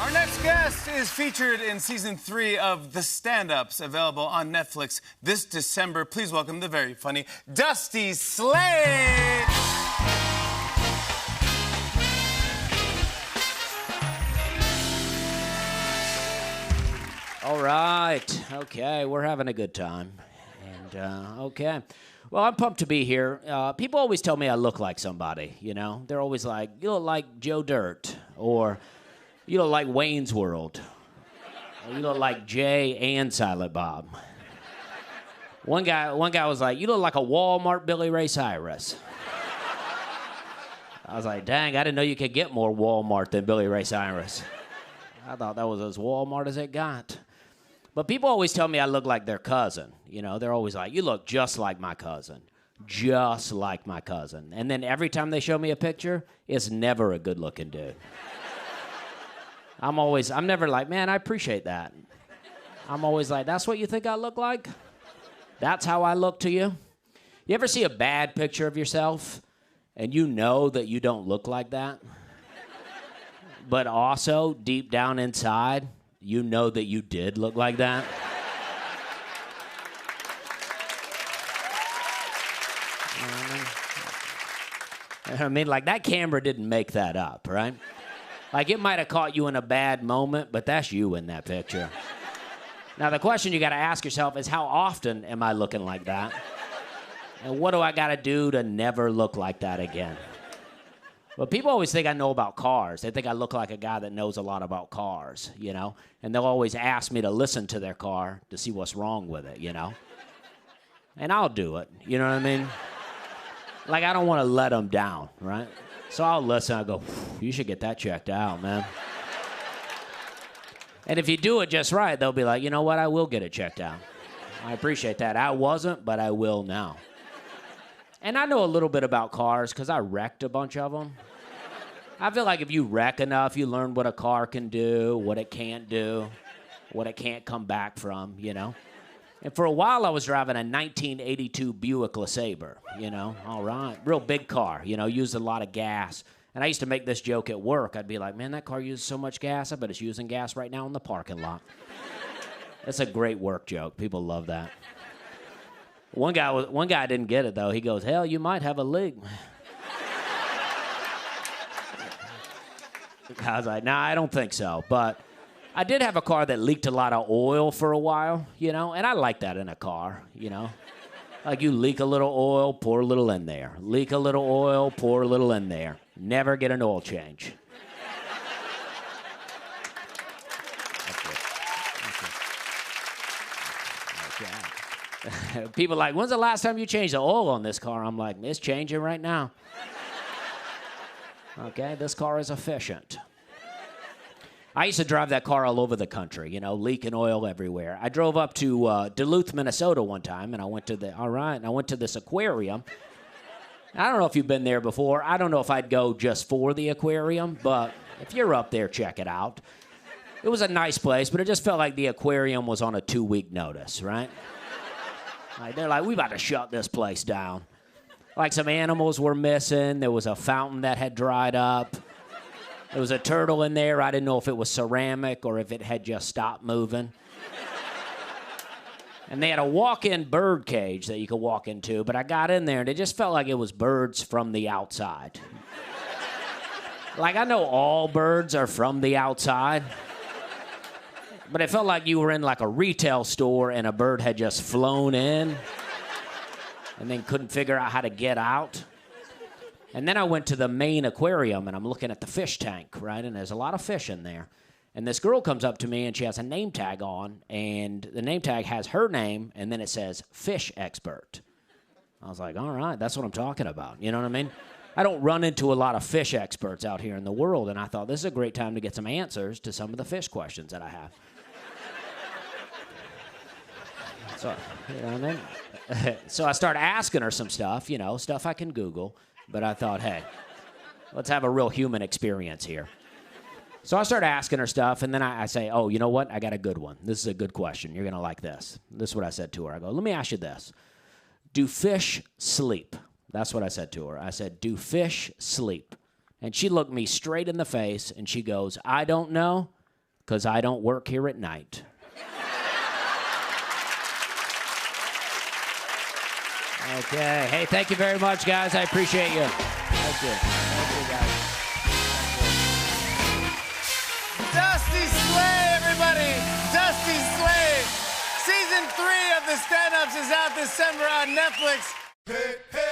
Our next guest is featured in season 3 of The Stand-Ups, available on Netflix this December. Please welcome the very funny Dusty Slade. All right. Okay, we're having a good time. And, okay. Well, I'm pumped to be here. People always tell me I look like somebody, you know? They're always like, you look like Joe Dirt, or you look like Wayne's World, or you look like Jay and Silent Bob. One guy was like, you look like a Walmart Billy Ray Cyrus. I was like, dang, I didn't know you could get more Walmart than Billy Ray Cyrus. I thought that was as Walmart as it got. But people always tell me I look like their cousin. You know, they're always like, you look just like my cousin. Just like my cousin. And then every time they show me a picture, it's never a good-looking dude. I'm never like, man, I appreciate that. I'm always like, that's what you think I look like? That's how I look to you? You ever see a bad picture of yourself and you know that you don't look like that? But also, deep down inside, you know that you did look like that. I mean, like, that camera didn't make that up, right? Like, it might have caught you in a bad moment, but that's you in that picture. Now, the question you got to ask yourself is, how often am I looking like that? And what do I got to do to never look like that again? But people always think I know about cars. They think I look like a guy that knows a lot about cars, you know? And they'll always ask me to listen to their car to see what's wrong with it, you know? And I'll do it, you know what I mean? Like, I don't want to let them down, right? So I'll listen. I'll go, you should get that checked out, man. And if you do it just right, they'll be like, you know what? I will get it checked out. I appreciate that. I wasn't, but I will now. And I know a little bit about cars because I wrecked a bunch of them. I feel like if you wreck enough, you learn what a car can do, what it can't do, what it can't come back from, you know? And for a while, I was driving a 1982 Buick LeSabre, you know? All right. Real big car, you know, used a lot of gas. And I used to make this joke at work. I'd be like, man, that car uses so much gas, I bet it's using gas right now in the parking lot. That's a great work joke. People love that. One guy didn't get it, though. He goes, hell, you might have a leak. I was like, nah, I don't think so. But I did have a car that leaked a lot of oil for a while, you know, and I like that in a car, you know. Like, you leak a little oil, pour a little in there. Leak a little oil, pour a little in there. Never get an oil change. People are like, when's the last time you changed the oil on this car? I'm like, it's changing right now. Okay, this car is efficient. I used to drive that car all over the country, you know, leaking oil everywhere. I drove up to Duluth, Minnesota one time, and I went to this aquarium. I don't know if you've been there before. I don't know if I'd go just for the aquarium, but if you're up there, check it out. It was a nice place, but it just felt like the aquarium was on a 2-week notice, right? Like, they're like, we about to shut this place down. Like, some animals were missing. There was a fountain that had dried up. There was a turtle in there. I didn't know if it was ceramic or if it had just stopped moving. And they had a walk-in bird cage that you could walk into, but I got in there, and it just felt like it was birds from the outside. Like, I know all birds are from the outside, but it felt like you were in, like, a retail store and a bird had just flown in and then couldn't figure out how to get out. And then I went to the main aquarium, and I'm looking at the fish tank, right? And there's a lot of fish in there. And this girl comes up to me, and she has a name tag on, and the name tag has her name, and then it says fish expert. I was like, all right, that's what I'm talking about. You know what I mean? I don't run into a lot of fish experts out here in the world, and I thought this is a great time to get some answers to some of the fish questions that I have. So, you know what I mean? So I started asking her some stuff, you know, stuff I can Google. But I thought, hey, let's have a real human experience here. So I started asking her stuff, and then I say, oh, you know what? I got a good one. This is a good question. You're going to like this. This is what I said to her. I go, let me ask you this. Do fish sleep? That's what I said to her. I said, do fish sleep? And she looked me straight in the face, and she goes, I don't know, because I don't work here at night. Okay. Hey, thank you very much, guys. I appreciate you. Thank you. Thank you, guys. Dusty Slay, everybody! Dusty Slay! Season 3 of The Stand-Ups is out December on Netflix. Hey, hey.